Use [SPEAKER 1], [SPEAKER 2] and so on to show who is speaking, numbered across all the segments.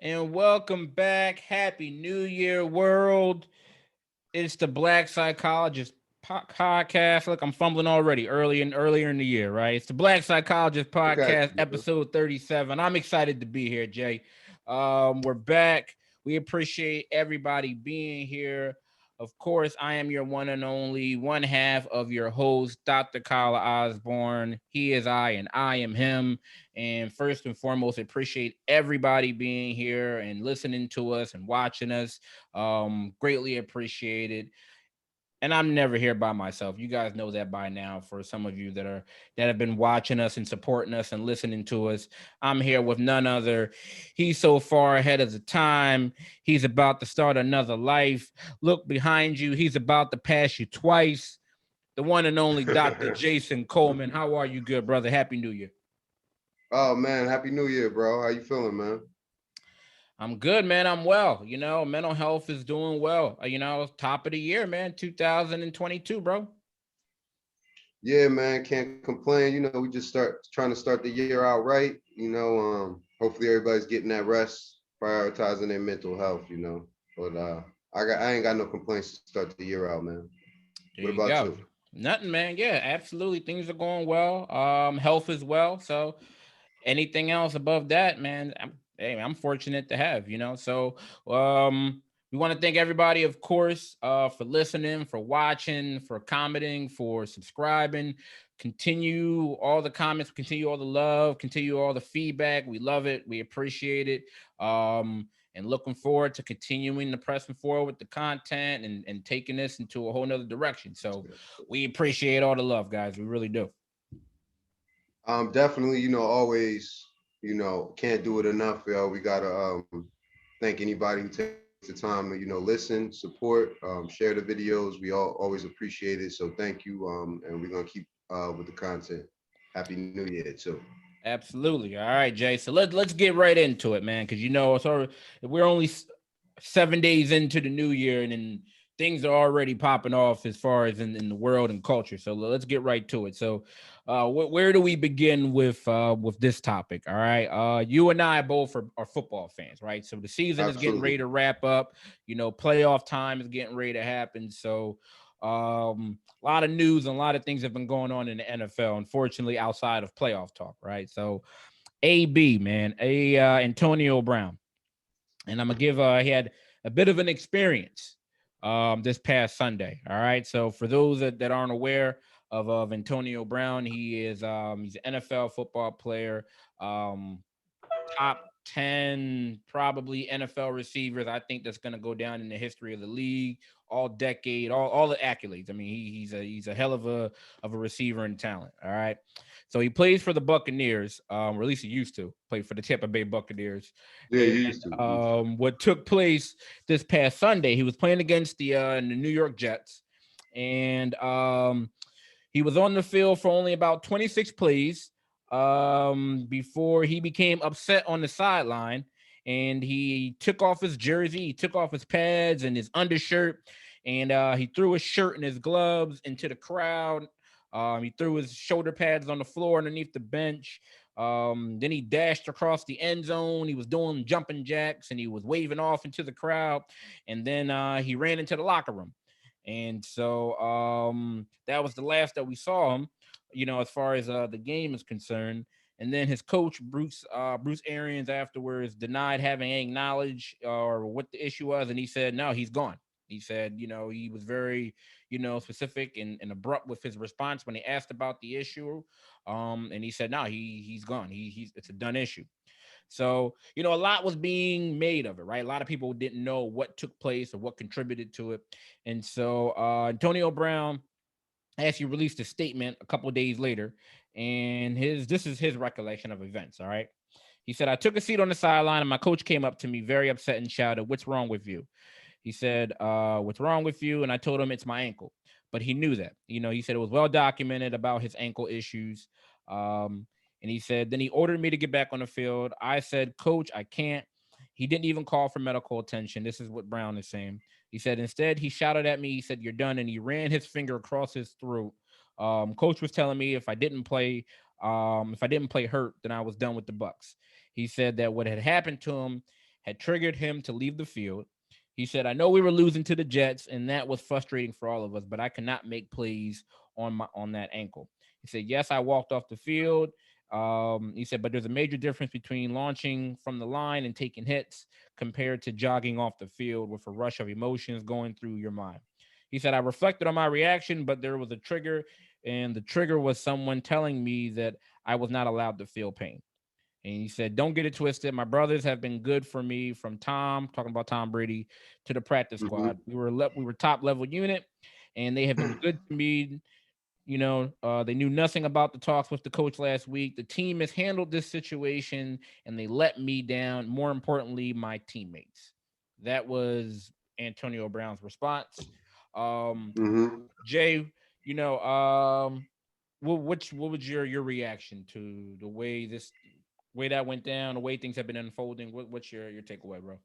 [SPEAKER 1] And welcome back. Happy New Year, world. It's the Black Psychologist podcast. Look, I'm fumbling already earlier in the year, right? It's the Black Psychologist
[SPEAKER 2] I got
[SPEAKER 1] podcast,
[SPEAKER 2] you, bro.
[SPEAKER 1] episode 37. I'm excited to be here, Jay. We're back. We appreciate everybody being here. Of course, I am your one and only one half of your host, Dr. Kyle Osborne. He is I, and I am him. And first and foremost, appreciate everybody being here and listening to us and watching us. Greatly appreciated. And I'm never here by myself. You guys know that by now. For some of you that have been watching us and supporting us and listening to us, I'm here with none other. He's so far ahead of the time. He's about to start another life. Look behind you. He's about to pass you twice. The one and only Dr. Jason Coleman. How are you, good brother? Happy New Year.
[SPEAKER 2] Oh man, happy New Year, bro. How you feeling, man?
[SPEAKER 1] I'm good, man. I'm well. Mental health is doing well. Top of the year, man. 2022, bro.
[SPEAKER 2] Yeah, man, can't complain. We just trying to start the year out right. Hopefully everybody's getting that rest, prioritizing their mental health. But I ain't got no complaints to start the year out, man. What
[SPEAKER 1] There you
[SPEAKER 2] about
[SPEAKER 1] go.
[SPEAKER 2] you?
[SPEAKER 1] Nothing, man. Yeah, absolutely. Things are going well. Health as well. So anything else above that, man, I'm fortunate to have, So we want to thank everybody, of course, for listening, for watching, for commenting, for subscribing. Continue all the comments, continue all the love, continue all the feedback. We love it. We appreciate it. And looking forward to continuing to pressing forward with the content and taking this into a whole nother direction. So we appreciate all the love, guys. We really do.
[SPEAKER 2] Definitely. Always. Can't do it enough, yo. We gotta thank anybody who takes the time to listen, support, share the videos. We all always appreciate it. So thank you. And we're gonna keep with the content. Happy New Year too.
[SPEAKER 1] Absolutely. All right, Jay. So let's get right into it, man. Because we're only 7 days into the new year, and then things are already popping off as far as in the world and culture. So let's get right to it. So, where do we begin with this topic? All right. You and I both are football fans, right? So the season is getting ready
[SPEAKER 2] Absolutely.
[SPEAKER 1] to wrap up. Playoff time is getting ready to happen. So, a lot of news and a lot of things have been going on in the NFL, unfortunately, outside of playoff talk, right? So, AB, man, Antonio Brown. And I'm gonna give he had a bit of an experience this past Sunday. All right. So for those that aren't aware of Antonio Brown, he's an NFL football player. Um, Top 10 probably NFL receivers. I think that's going to go down in the history of the league, all decade, all the accolades. I mean, he's a hell of a receiver and talent. All right. So he plays for the Buccaneers, or at least he used to play for the Tampa Bay Buccaneers.
[SPEAKER 2] Yeah,
[SPEAKER 1] And
[SPEAKER 2] you used to. You used to.
[SPEAKER 1] what took place this past Sunday, he was playing against the New York Jets, and he was on the field for only about 26 plays before he became upset on the sideline, and he took off his jersey, he took off his pads and his undershirt, and he threw his shirt and his gloves into the crowd. He threw his shoulder pads on the floor underneath the bench. Then he dashed across the end zone. He was doing jumping jacks and he was waving off into the crowd. And then he ran into the locker room. And so that was the last that we saw him, as far as the game is concerned. And then his coach, Bruce Arians, afterwards denied having any knowledge or what the issue was. And he said, no, he's gone. He said, he was very, specific and abrupt with his response when he asked about the issue. And he said, no, he's gone. He's it's a done issue. So, a lot was being made of it, right? A lot of people didn't know what took place or what contributed to it. And so Antonio Brown actually released a statement a couple of days later, and his this is his recollection of events. All right. He said, I took a seat on the sideline and my coach came up to me very upset and shouted, what's wrong with you? He said, what's wrong with you? And I told him it's my ankle. But he knew that. He said it was well documented about his ankle issues. Um, and he said, then he ordered me to get back on the field. I said, Coach, I can't. He didn't even call for medical attention. This is what Brown is saying. He said, instead, he shouted at me. He said, you're done. And he ran his finger across his throat. Coach was telling me if I didn't play hurt, then I was done with the Bucks. He said that what had happened to him had triggered him to leave the field. He said, I know we were losing to the Jets, and that was frustrating for all of us, but I could not make plays on that ankle. He said, yes, I walked off the field. He said, but there's a major difference between launching from the line and taking hits compared to jogging off the field with a rush of emotions going through your mind. He said, I reflected on my reaction, but there was a trigger, and the trigger was someone telling me that I was not allowed to feel pain. And he said, don't get it twisted. My brothers have been good for me, from Tom, talking about Tom Brady, to the practice squad. We were top level unit, and they have been good to me. They knew nothing about the talks with the coach last week. The team has handled this situation, and they let me down. More importantly, my teammates. That was Antonio Brown's response. Jay, what was your reaction to the way that went down, the way things have been unfolding? What's your takeaway, bro?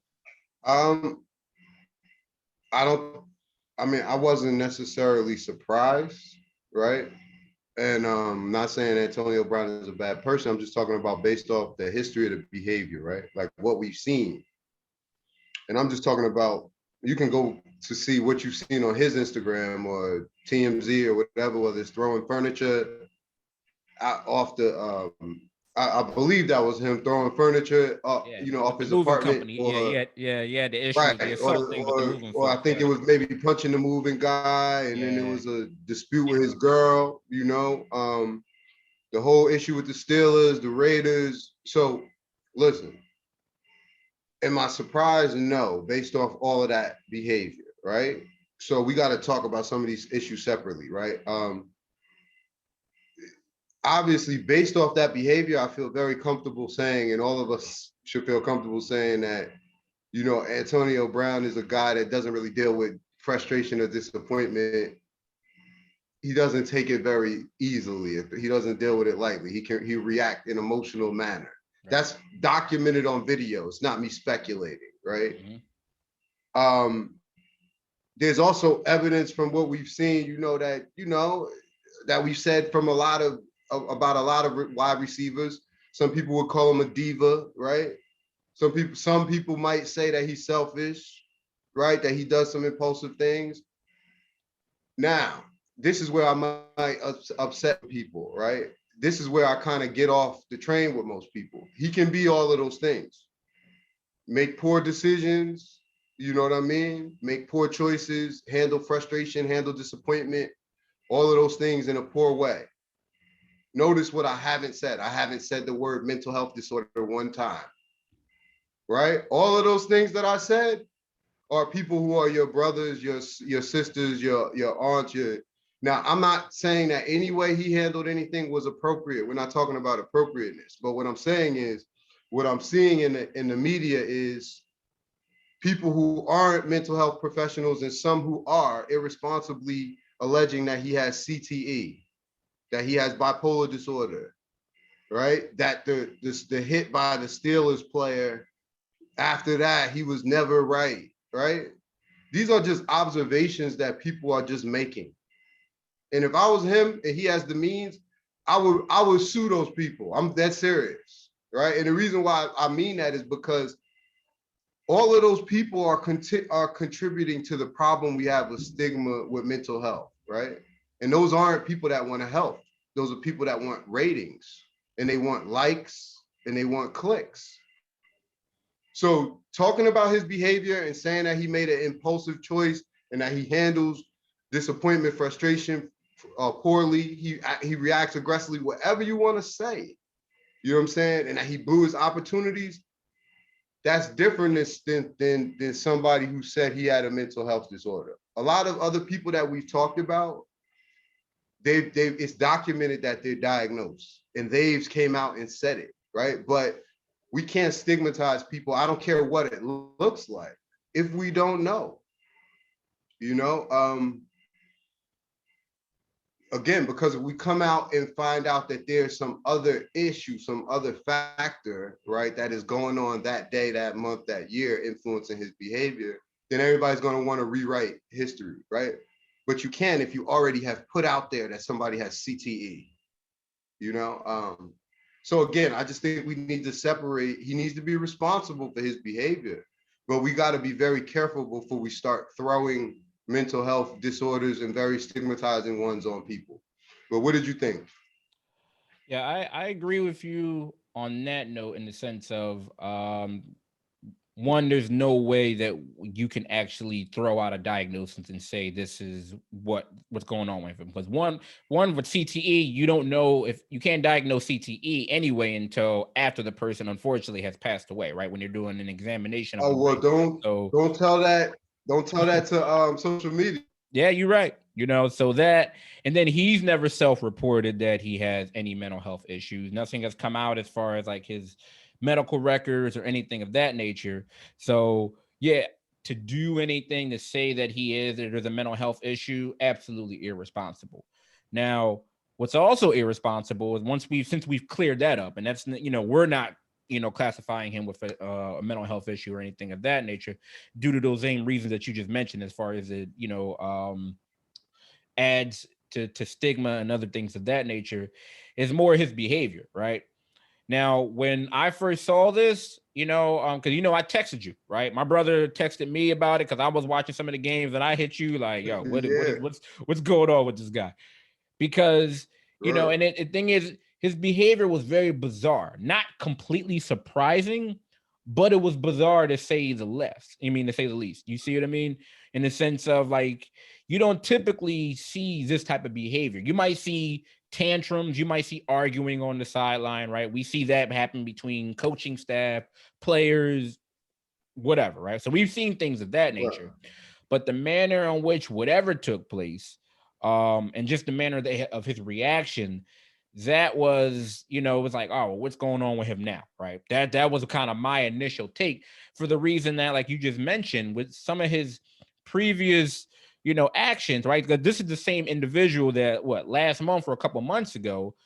[SPEAKER 2] Um, I don't. I mean, I wasn't necessarily surprised, right? And not saying Antonio Brown is a bad person. I'm just talking about based off the history of the behavior, right? Like what we've seen. And I'm just talking about, you can go to see what you've seen on his Instagram or TMZ or whatever, whether it's throwing furniture off the, I believe that was him throwing furniture, off
[SPEAKER 1] The
[SPEAKER 2] his
[SPEAKER 1] moving
[SPEAKER 2] apartment,
[SPEAKER 1] company. Yeah,
[SPEAKER 2] or
[SPEAKER 1] the issues, the
[SPEAKER 2] right,
[SPEAKER 1] assault thing with the moving
[SPEAKER 2] or I
[SPEAKER 1] folks.
[SPEAKER 2] think
[SPEAKER 1] Yeah,
[SPEAKER 2] it was maybe punching the moving guy, and then there
[SPEAKER 1] yeah,
[SPEAKER 2] was a dispute with his girl. The whole issue with the Steelers, the Raiders. So, listen, am I surprised? No, based off all of that behavior, right? So we got to talk about some of these issues separately, right? Obviously, based off that behavior, I feel very comfortable saying, and all of us should feel comfortable saying that, Antonio Brown is a guy that doesn't really deal with frustration or disappointment. He doesn't take it very easily. He doesn't deal with it lightly. He react in emotional manner.
[SPEAKER 1] right.
[SPEAKER 2] That's documented on video. It's not me speculating, right?
[SPEAKER 1] Mm-hmm.
[SPEAKER 2] There's also evidence from what we've seen, that we've said from about a lot of wide receivers. Some people would call him a diva, right? Some people might say that he's selfish, right? That he does some impulsive things. Now, this is where I might upset people, right? This is where I kind of get off the train with most people. He can be all of those things. Make poor decisions, you know what I mean? Make poor choices, handle frustration, handle disappointment, all of those things in a poor way. Notice what I haven't said. I haven't said the word mental health disorder one time, right? All of those things that I said are people who are your brothers, your sisters, your aunts. Now, I'm not saying that any way he handled anything was appropriate. We're not talking about appropriateness. But what I'm saying is, what I'm seeing in the media is people who aren't mental health professionals and some who are irresponsibly alleging that he has CTE, that he has bipolar disorder, right? That the hit by the Steelers player, after that, he was never right, right? These are just observations that people are just making. And if I was him and he has the means, I would sue those people. I'm that serious, right? And the reason why I mean that is because all of those people are contributing to the problem we have with stigma with mental health, right? And those aren't people that want to help. Those are people that want ratings, and they want likes, and they want clicks. So talking about his behavior and saying that he made an impulsive choice and that he handles disappointment, frustration poorly, he reacts aggressively, whatever you want to say, you know what I'm saying? And that he blew his opportunities. That's different than somebody who said he had a mental health disorder. A lot of other people that we've talked about, it's documented that they're diagnosed, and they've came out and said it, right? But we can't stigmatize people. I don't care what it looks like if we don't know, you know. Again, because if we come out and find out that there's some other issue, some other factor, right, that is going on that day, that month, that year, influencing his behavior, then everybody's going to want to rewrite history, right? But you can if you already have put out there that somebody has CTE, you know. So again, I just think we need to separate. He needs to be responsible for his behavior, but we got to be very careful before we start throwing mental health disorders and very stigmatizing ones on people. But what did you think?
[SPEAKER 1] Yeah, I agree with you on that note in the sense of one, there's no way that you can actually throw out a diagnosis and say this is what's going on with him. Because one with CTE, you don't know if you can't diagnose CTE anyway until after the person unfortunately has passed away, right? When you're doing an examination of the
[SPEAKER 2] Oh well,
[SPEAKER 1] brain.
[SPEAKER 2] don't
[SPEAKER 1] So
[SPEAKER 2] don't tell that. Don't tell that to social media.
[SPEAKER 1] yeah, you're right. So that, and then he's never self-reported that he has any mental health issues. Nothing has come out as far as like his medical records or anything of that nature. So yeah, to do anything to say that he is or there's a mental health issue, absolutely irresponsible. Now, what's also irresponsible is since we've cleared that up, and that's we're not classifying him with a mental health issue or anything of that nature due to those same reasons that you just mentioned as far as it adds to stigma and other things of that nature is more his behavior. Right now, when I first saw this, because I texted you, right? My brother texted me about it because I was watching some of the games, and I hit you like, yo,
[SPEAKER 2] Yeah,
[SPEAKER 1] what's going on with this guy? Because
[SPEAKER 2] right.
[SPEAKER 1] and the thing is, his behavior was very bizarre, not completely surprising, but it was bizarre to say the less. To say the least. You see what I mean? In the sense of like, you don't typically see this type of behavior. You might see tantrums, you might see arguing on the sideline, right? We see that happen between coaching staff, players, whatever, right? So we've seen things of that
[SPEAKER 2] Right.
[SPEAKER 1] nature, but the manner in which whatever took place, and just the manner of his reaction, that was, it was like, oh, what's going on with him now, right? That was kind of my initial take, for the reason that, like you just mentioned, with some of his previous, actions, right? Because this is the same individual that last month or a couple months ago,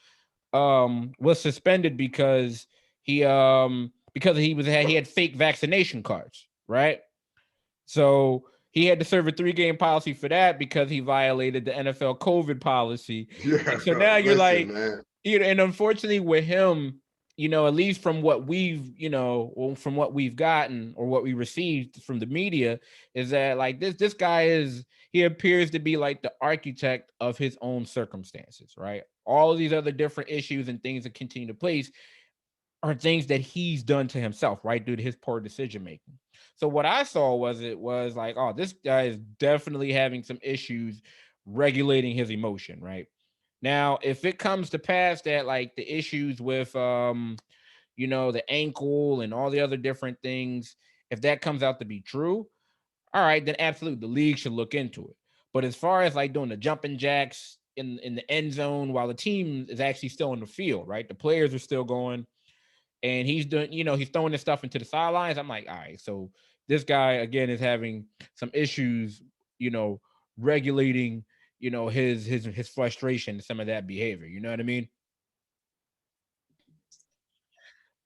[SPEAKER 1] was suspended because he had fake vaccination cards, right? So he had to serve a 3-game policy for that because he violated the NFL COVID policy.
[SPEAKER 2] Yeah,
[SPEAKER 1] And so now you're
[SPEAKER 2] listen,
[SPEAKER 1] like,
[SPEAKER 2] man.
[SPEAKER 1] and unfortunately with him, at least from what from what we've gotten or what we received from the media, is that like this guy he appears to be like the architect of his own circumstances, right? All of these other different issues and things that continue to place are things that he's done to himself, right? Due to his poor decision making. So what I saw was like, oh, this guy is definitely having some issues regulating his emotion, right? Now, if it comes to pass that like the issues with the ankle and all the other different things, if that comes out to be true, all right, then absolutely the league should look into it. But as far as like doing the jumping jacks in the end zone while the team is actually still in the field, right? The players are still going, and he's doing, he's throwing this stuff into the sidelines. I'm like, all right, so this guy again is having some issues, you know, regulating, his frustration and some of that behavior. You know what I mean?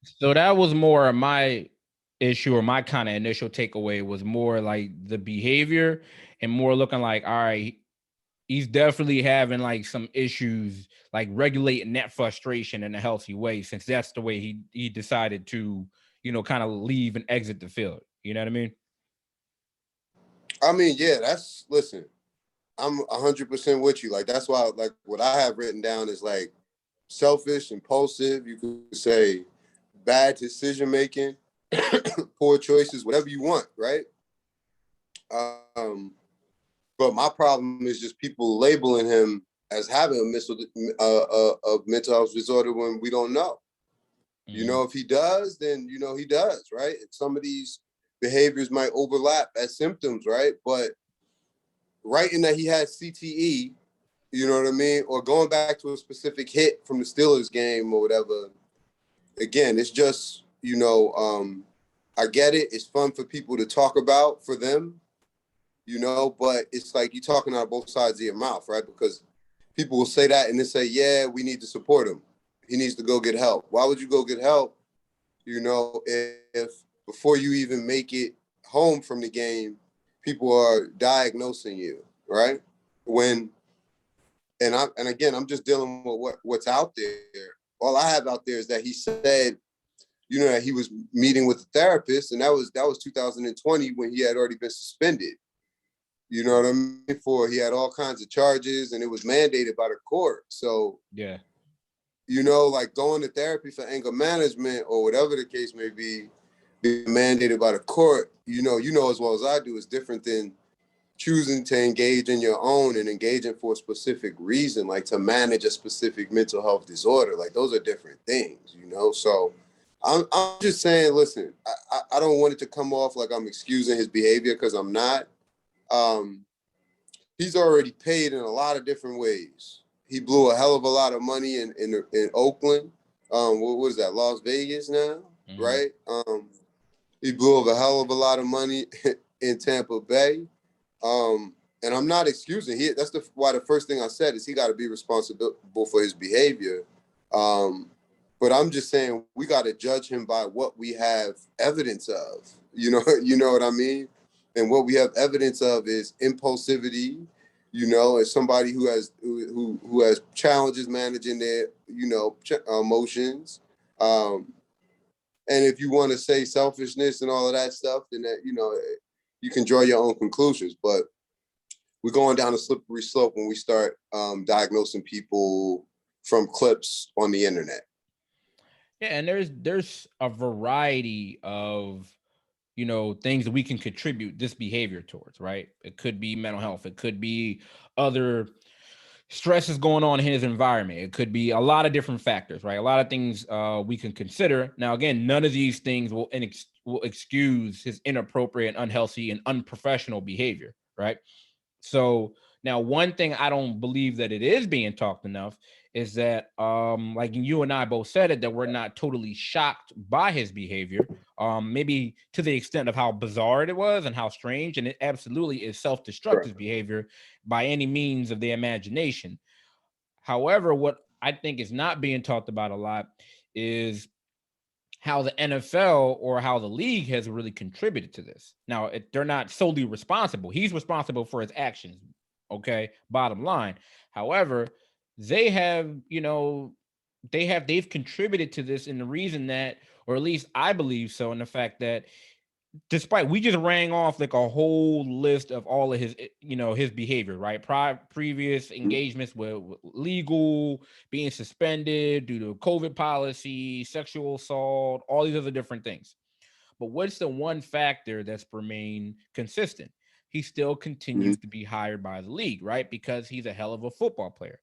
[SPEAKER 1] So that was more of my issue, or my kind of initial takeaway was more like the behavior, and more looking like, all right, he's definitely having like some issues like regulating that frustration in a healthy way, since that's the way he decided to, kind of leave and exit the field. You know what I mean?
[SPEAKER 2] I mean, yeah, listen, I'm 100% with you. Like, that's why, like, what I have written down is like selfish, impulsive. You could say bad decision making, poor choices, whatever you want, right? Um, but my problem is just people labeling him as having a mental health disorder when we don't know.
[SPEAKER 1] Mm.
[SPEAKER 2] If he does, then he does, right? And some of these behaviors might overlap as symptoms, right? But writing that he has CTE, you know what I mean, or going back to a specific hit from the Steelers game or whatever. Again, it's just I get it. It's fun for people to talk about for them, but it's like you're talking out of both sides of your mouth, right? Because people will say that and then say, yeah, we need to support him. He needs to go get help. Why would you go get help, if before you even make it home from the game, people are diagnosing you, right? When and again, I'm just dealing with what's out there. all I have out there is that he said, you know, that he was meeting with a therapist, and that was 2020 when he had already been suspended. You know what I mean? For he had all kinds of charges, and it was mandated by the court. So
[SPEAKER 1] Yeah.
[SPEAKER 2] you know, like going to therapy for anger management or whatever the case may be, being mandated by the court, you know as well as I do, is different than choosing to engage in your own and engaging for a specific reason, like to manage a specific mental health disorder. Like those are different things, you know? So I'm just saying, listen, I don't want it to come off like I'm excusing his behavior, because I'm not. Um, he's already paid in a lot of different ways. He blew a hell of a lot of money in Oakland. What was that? Las Vegas now, right? He blew up a hell of a lot of money in Tampa Bay. And I'm not excusing. That's why the first thing I said is he got to be responsible for his behavior. But I'm just saying we got to judge him by what we have evidence of. You know what I mean? And what we have evidence of is impulsivity. You know, as somebody who has challenges managing their emotions. And if you want to say selfishness and all of that stuff, then that you can draw your own conclusions. But we're going down a slippery slope when we start diagnosing people from clips on the internet.
[SPEAKER 1] Yeah, and there's a variety of things that we can contribute this behavior towards, right? It could be mental health, it could be other stresses going on in his environment, it could be a lot of different factors, right? A lot of things we can consider. Now, again, none of these things will excuse his inappropriate, unhealthy, and unprofessional behavior, right? So now, one thing I don't believe that it is being talked enough is that, like you and I both said it, that we're not totally shocked by his behavior, maybe to the extent of how bizarre it was and how strange, and it absolutely is self-destructive behavior by any means of the imagination. However, what I think is not being talked about a lot is how the NFL or how the league has really contributed to this. Now, they're not solely responsible. He's responsible for his actions. Okay. Bottom line. However, they have, they've contributed to this in the reason that, or at least I believe so, in the fact that despite we just rang off like a whole list of all of his his behavior, right? Previous engagements with legal, being suspended due to COVID policy, sexual assault, all these other different things. But what's the one factor that's remained consistent? He still continues to be hired by the league, right? Because he's a hell of a football player.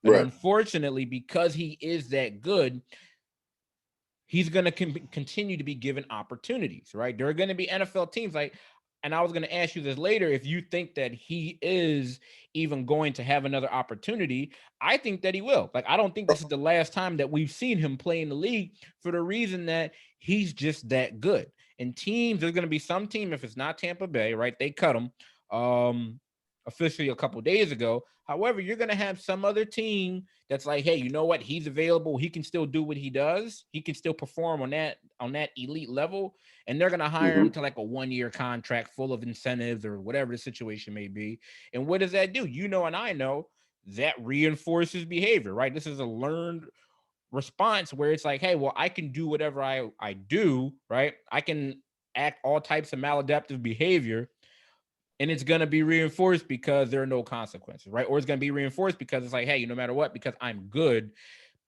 [SPEAKER 1] And unfortunately, because he is that good, he's going to continue to be given opportunities, right? There are going to be NFL teams and I was going to ask you this later, if you think that he is even going to have another opportunity. I think that he will. Like, I don't think this is the last time that we've seen him play in the league, for the reason that he's just that good. And teams, there's going to be some team, if it's not Tampa Bay, right? They cut him officially a couple days ago. However, you're going to have some other team that's like, hey, you know what? He's available. He can still do what he does. He can still perform on that elite level. And they're going to hire him to like a 1-year contract full of incentives or whatever the situation may be. And what does that do? And I know that reinforces behavior, right? This is a learned response where it's like, hey, well, I can do whatever I do, right? I can act all types of maladaptive behavior, and it's going to be reinforced because there are no consequences, right? Or it's going to be reinforced because it's like, hey, no matter what, because I'm good,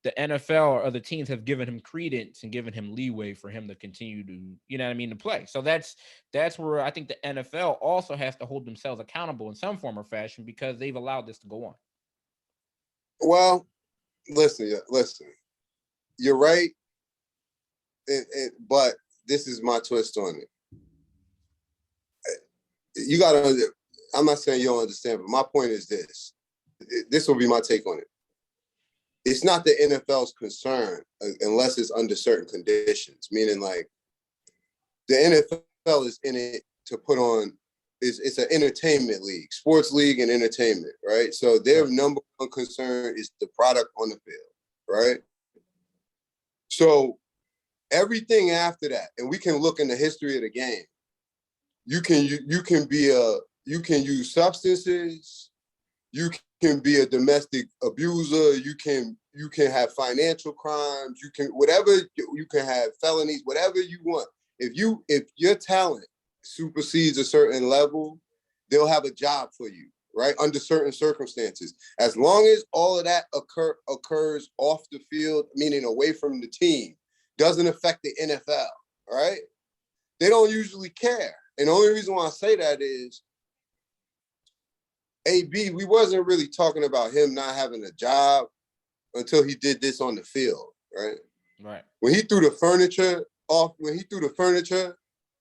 [SPEAKER 1] the NFL or other teams have given him credence and given him leeway for him to continue to, to play. So that's where I think the NFL also has to hold themselves accountable in some form or fashion, because they've allowed this to go on.
[SPEAKER 2] Well, listen, you're right. But this is my twist on it. You got to, I'm not saying you don't understand, but my point is this. This will be my take on it. It's not the NFL's concern unless it's under certain conditions, meaning like the NFL is in it to put on, it's an entertainment league, sports league and entertainment, right? So their number one concern is the product on the field, right? So everything after that, and we can look in the history of the game, you can use substances, you
[SPEAKER 3] can be a domestic abuser. You can have financial crimes. You can whatever. You can have felonies. Whatever you want. If your talent supersedes a certain level, they'll have a job for you, right? Under certain circumstances. As long as all of that occurs off the field, meaning away from the team, doesn't affect the NFL, right? They don't usually care. And the only reason why I say that is AB, we wasn't really talking about him not having a job until he did this on the field, right?
[SPEAKER 1] Right.
[SPEAKER 3] When he threw the furniture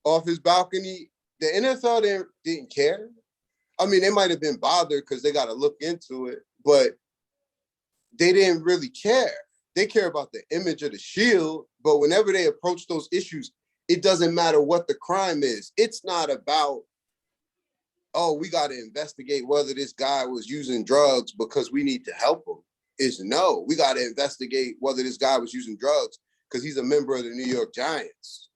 [SPEAKER 3] off his balcony, the NFL didn't care. I mean, they might have been bothered because they got to look into it, but they didn't really care. They care about the image of the Shield, but whenever they approach those issues, it doesn't matter what the crime is. It's not about, oh, we got to investigate whether this guy was using drugs because we need to help him. It's no, we got to investigate whether this guy was using drugs because he's a member of the New York Giants.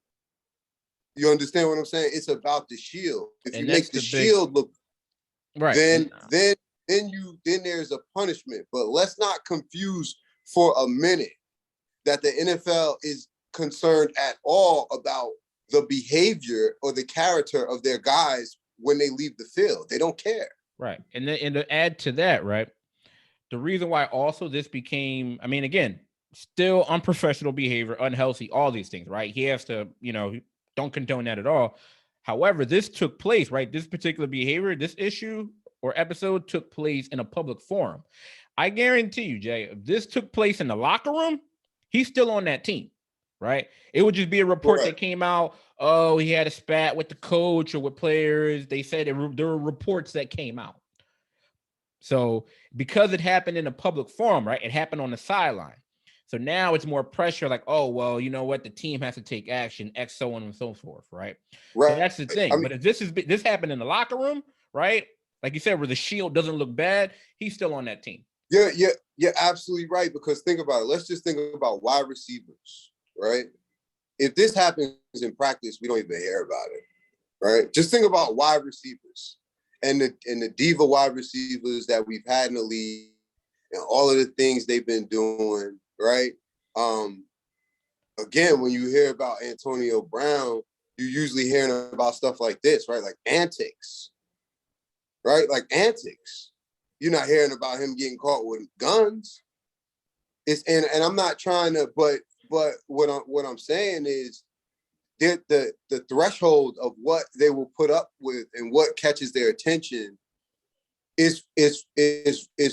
[SPEAKER 3] You understand what I'm saying? It's about the Shield. If you make the Shield look
[SPEAKER 1] right,
[SPEAKER 3] then there's a punishment. But let's not confuse for a minute that the NFL is concerned at all about the behavior or the character of their guys when they leave the field. They don't care.
[SPEAKER 1] Right. And to add to that, right, the reason why also this became, I mean, again, still unprofessional behavior, unhealthy, all these things, right? He has to, don't condone that at all. However, this took place, right? This particular behavior, this issue or episode took place in a public forum. I guarantee you, Jay, if this took place in the locker room, he's still on that team, right? It would just be a report that came out, oh, he had a spat with the coach or with players. They said there were reports that came out. So because it happened in a public forum, right? It happened on the sideline. So now it's more pressure like, oh, well, you know what? The team has to take action, X, so on and so forth, right? So that's the thing. I mean, but if this happened in the locker room, right? Like you said, where the Shield doesn't look bad, he's still on that team.
[SPEAKER 3] Yeah, you're absolutely right. Because think about it. Let's just think about wide receivers, right? If this happens in practice, we don't even hear about it, right? Just think about wide receivers and the diva wide receivers that we've had in the league and all of the things they've been doing, right? Again, when you hear about Antonio Brown, you're usually hearing about stuff like this, right? Like antics, right? Like antics. You're not hearing about him getting caught with guns. And I'm not trying to, but what I'm saying is the threshold of what they will put up with and what catches their attention is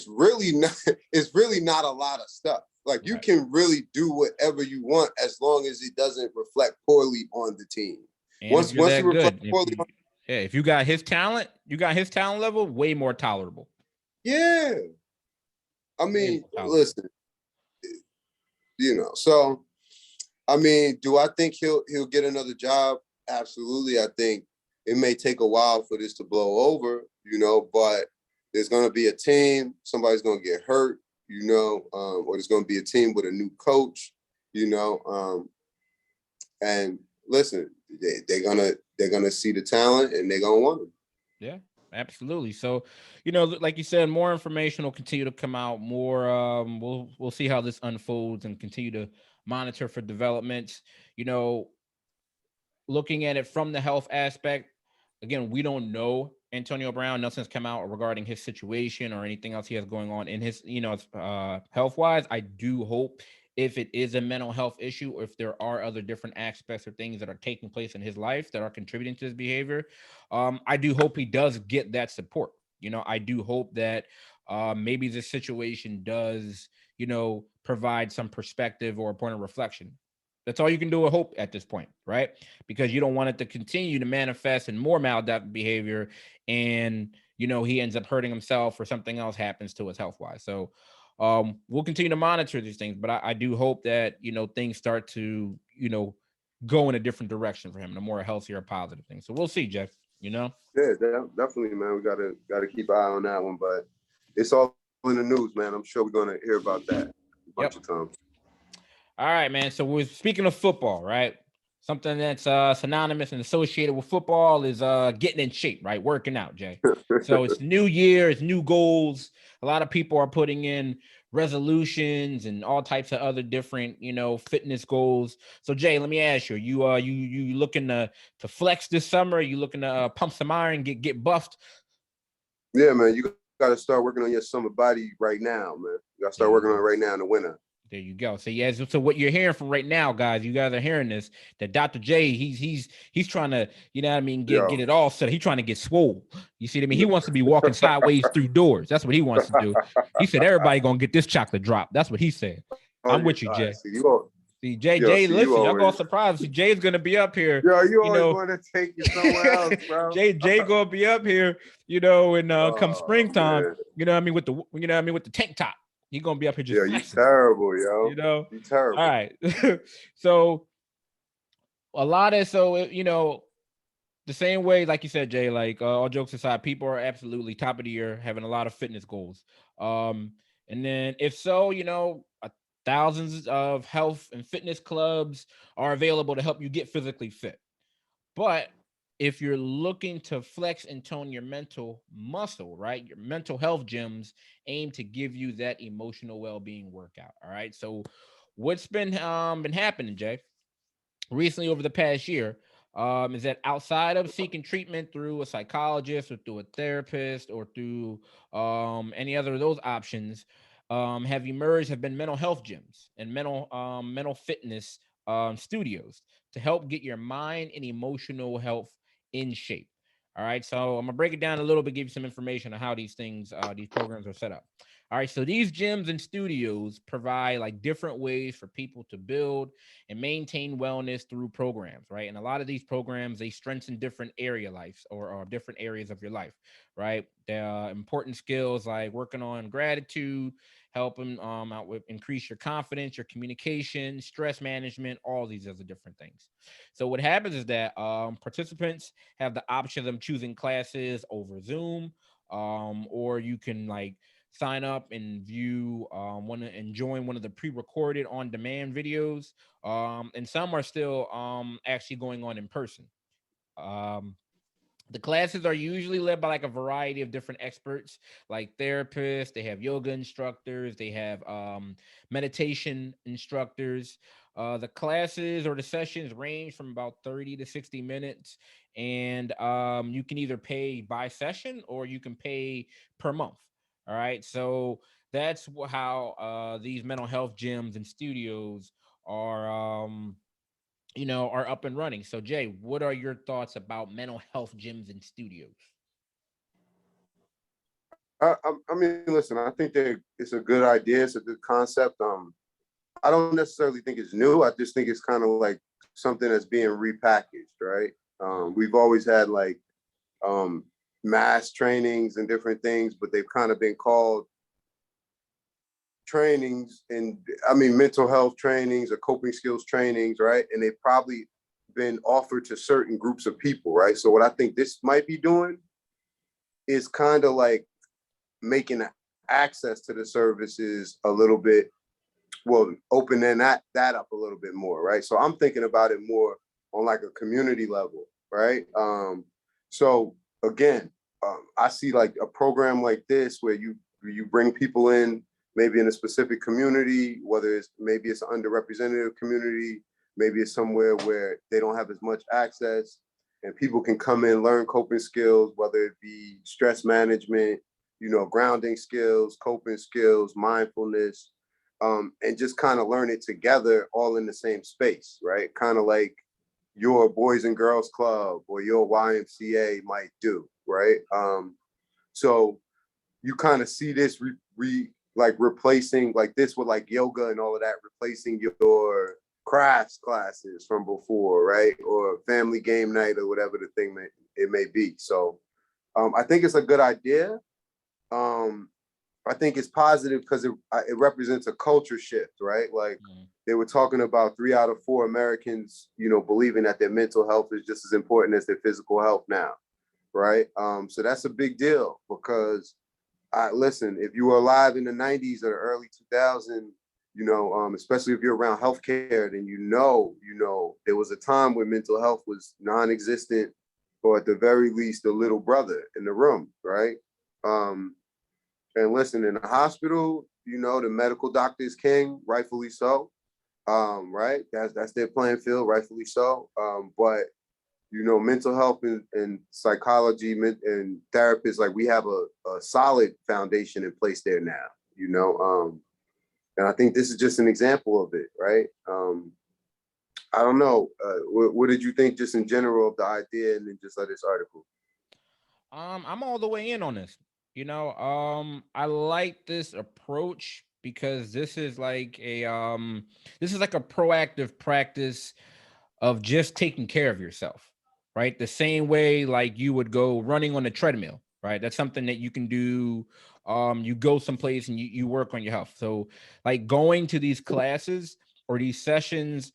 [SPEAKER 3] really not a lot of stuff. Like you can really do whatever you want as long as it doesn't reflect poorly on the team.
[SPEAKER 1] And once you reflect poorly if you got his talent, level, way more tolerable.
[SPEAKER 3] Yeah. I mean, listen, so I mean, do I think he'll get another job? Absolutely. I think it may take a while for this to blow over, but there's going to be a team, somebody's going to get hurt, or there's going to be a team with a new coach, and listen, they're gonna see the talent and they're gonna want them.
[SPEAKER 1] Yeah, absolutely. So, like you said, more information will continue to come out. More, we'll see how this unfolds and continue to monitor for developments. Looking at it from the health aspect, again, we don't know Antonio Brown. Nothing's come out regarding his situation or anything else he has going on in his, health wise. I do hope if it is a mental health issue or if there are other different aspects or things that are taking place in his life that are contributing to his behavior, I do hope he does get that support. I do hope that maybe this situation does, provide some perspective or a point of reflection. That's all you can do with hope at this point, right? Because you don't want it to continue to manifest in more maladaptive behavior and, he ends up hurting himself or something else happens to us health-wise. So we'll continue to monitor these things, but I do hope that, things start to, go in a different direction for him, a more healthier, positive thing. So we'll see, Jeff,
[SPEAKER 3] Yeah, definitely, man. We gotta keep an eye on that one, but it's all in the news, man. I'm sure we're going to hear about that a bunch of times.
[SPEAKER 1] All right, man. So we're speaking of football, right? something that's synonymous and associated with football is getting in shape, right? Working out, Jay. So it's new year, it's new goals. A lot of people are putting in resolutions and all types of other different, fitness goals. So Jay, let me ask you, you looking to flex this summer? You looking to pump some iron, get buffed?
[SPEAKER 3] Yeah, man, you got to start working on your summer body right now, man. You got to start working on it right now in the winter.
[SPEAKER 1] There you go. So yeah, so what you're hearing from right now, guys, you guys are hearing this, that Dr. J, he's trying to, get it all set. He's trying to get swole. You see what I mean? He wants to be walking sideways through doors. That's what he wants to do. He said everybody gonna get this chocolate drop. That's what he said. I'm with you, Jay. See, Jay, listen, y'all gonna surprise. See, Jay's gonna be up here.
[SPEAKER 3] Yo, you always want to take you somewhere else, bro.
[SPEAKER 1] Jay gonna be up here, and come springtime, man. With the tank top. He's gonna be up here just flexing.
[SPEAKER 3] You terrible, yo. You terrible.
[SPEAKER 1] All right. So the same way, like you said, Jay, like all jokes aside, people are absolutely top of the year having a lot of fitness goals. And then if so, thousands of health and fitness clubs are available to help you get physically fit. But if you're looking to flex and tone your mental muscle, right? Your mental health gyms aim to give you that emotional well-being workout. All right. So what's been happening, Jay, recently over the past year, is that outside of seeking treatment through a psychologist or through a therapist or through any other of those options, have been mental health gyms and mental fitness studios to help get your mind and emotional health in shape. All right, so I'm gonna break it down a little bit, give you some information on how these programs are set up. All right, so these gyms and studios provide like different ways for people to build and maintain wellness through programs, right? And a lot of these programs, they strengthen different lives or different areas of your life, right? The important skills like working on gratitude, helping out with increase your confidence, your communication, stress management, all these other different things. So what happens is that participants have the option of choosing classes over Zoom, or you can like sign up and view join one of the pre-recorded on-demand videos, and some are still actually going on in person. The classes are usually led by like a variety of different experts, like therapists. They have yoga instructors. They have meditation instructors. The classes or the sessions range from about 30 to 60 minutes. And you can either pay by session or you can pay per month. All right. So that's how these mental health gyms and studios are up and running. So Jay, what are your thoughts about mental health gyms and studios?
[SPEAKER 3] I mean, listen, I think that it's a good idea. It's a good concept. I don't necessarily think it's new. I just think it's kind of like something that's being repackaged, right? We've always had like mass trainings and different things, but they've kind of been called trainings, and I mean mental health trainings or coping skills trainings, right? And they've probably been offered to certain groups of people, right? So what I think this might be doing is kind of like making access to the services a little bit, well, opening that up a little bit more, right? So I'm thinking about it more on like a community level, right? So again, I see like a program like this where you bring people in, maybe in a specific community, whether it's maybe it's an underrepresented community, maybe it's somewhere where they don't have as much access, and people can come in, learn coping skills, whether it be stress management, grounding skills, coping skills, mindfulness, and just kind of learn it together all in the same space, right? Kind of like your Boys and Girls Club or your YMCA might do, right? So you kind of see this replacing like this with like yoga and all of that, replacing your crafts classes from before, right? Or family game night or whatever the thing it may be. So I think it's a good idea. I think it's positive because it represents a culture shift, right? Like they were talking about 3 out of 4 Americans, believing that their mental health is just as important as their physical health now, right? So that's a big deal because listen, if you were alive in the 90s or the early 2000s, Especially if you're around healthcare, then there was a time when mental health was non-existent, or at the very least, a little brother in the room, right? And listen, in the hospital, the medical doctor is king, rightfully so. Right? That's their playing field, rightfully so. But mental health and psychology and therapists, like we have a solid foundation in place there now, and I think this is just an example of it, right? I don't know. What did you think just in general of the idea and then just of this article?
[SPEAKER 1] I'm all the way in on this. I like this approach because this is like a proactive practice of just taking care of yourself, right? The same way like you would go running on a treadmill, right? That's something that you can do. You go someplace and you work on your health. So like going to these classes or these sessions,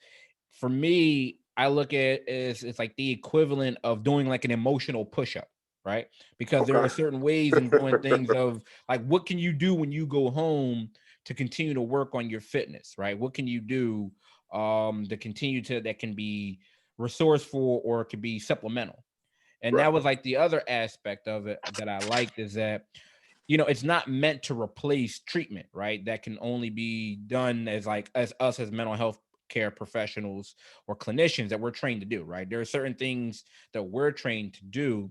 [SPEAKER 1] for me, I look at as it's like the equivalent of doing like an emotional push-up, right? Because there are
[SPEAKER 3] Okay.
[SPEAKER 1] certain ways in doing things of like what can you do when you go home to continue to work on your fitness, right? What can you do to continue to that can be resourceful or it could be supplemental. And
[SPEAKER 3] Right.
[SPEAKER 1] that was like the other aspect of it that I liked is that it's not meant to replace treatment, right? That can only be done as like as us as mental health care professionals or clinicians that we're trained to do, right? There are certain things that we're trained to do,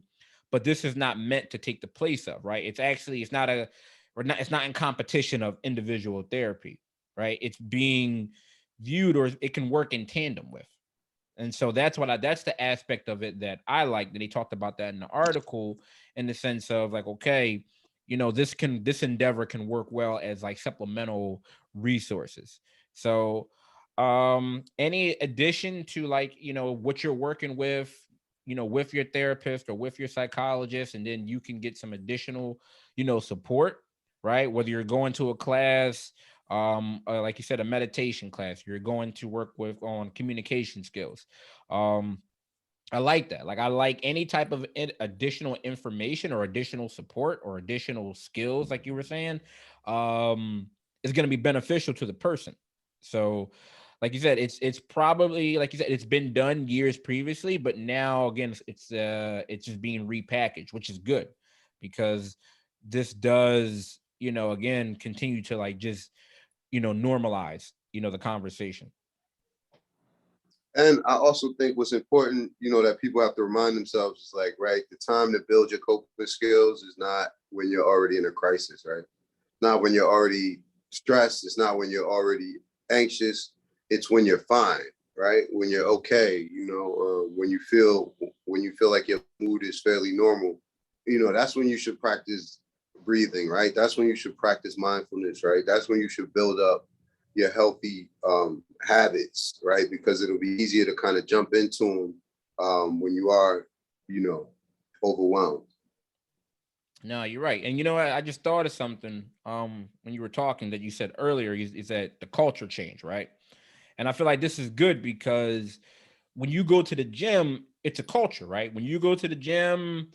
[SPEAKER 1] but this is not meant to take the place of, right? It's not in competition of individual therapy, right? It's being viewed or it can work in tandem with. And so that's the aspect of it that I like that he talked about that in the article in the sense of like, okay, this endeavor can work well as like supplemental resources. So any addition to like, what you're working with your therapist or with your psychologist, and then you can get some additional, support, right? Whether you're going to a class, like you said, a meditation class, you're going to work with on communication skills. um I like that. Like I like any type of additional information or additional support or additional skills, like you were saying, is going to be beneficial to the person. So like you said, it's probably, like you said, it's been done years previously, but now again it's just being repackaged, which is good because this does, again, continue to like just normalize, the conversation.
[SPEAKER 3] And I also think what's important, that people have to remind themselves is like, right, the time to build your coping skills is not when you're already in a crisis, right? Not when you're already stressed. It's not when you're already anxious. It's when you're fine, right? When you're okay, when you feel like your mood is fairly normal, that's when you should practice breathing, right? That's when you should practice mindfulness, right? That's when you should build up your healthy habits, right? Because it'll be easier to kind of jump into them when you are, you know, overwhelmed.
[SPEAKER 1] No, you're right. And I just thought of something when you were talking that you said earlier is that the culture change, right? And I feel like this is good because when you go to the gym, it's a culture, right? When you go to the gym,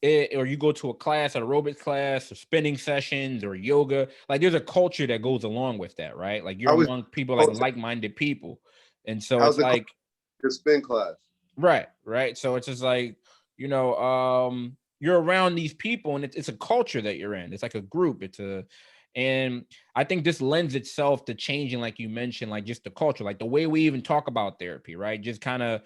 [SPEAKER 1] or you go to a class, an aerobics class, or spinning sessions, or yoga, like there's a culture that goes along with that, right? Like you're
[SPEAKER 3] I was
[SPEAKER 1] among people like like-minded people, and so
[SPEAKER 3] how's
[SPEAKER 1] it's
[SPEAKER 3] the
[SPEAKER 1] like
[SPEAKER 3] spin class?
[SPEAKER 1] right. So it's just like you're around these people, and it's a culture that you're in. It's like a group. And I think this lends itself to changing, like you mentioned, like just the culture, like the way we even talk about therapy, right? Just kind of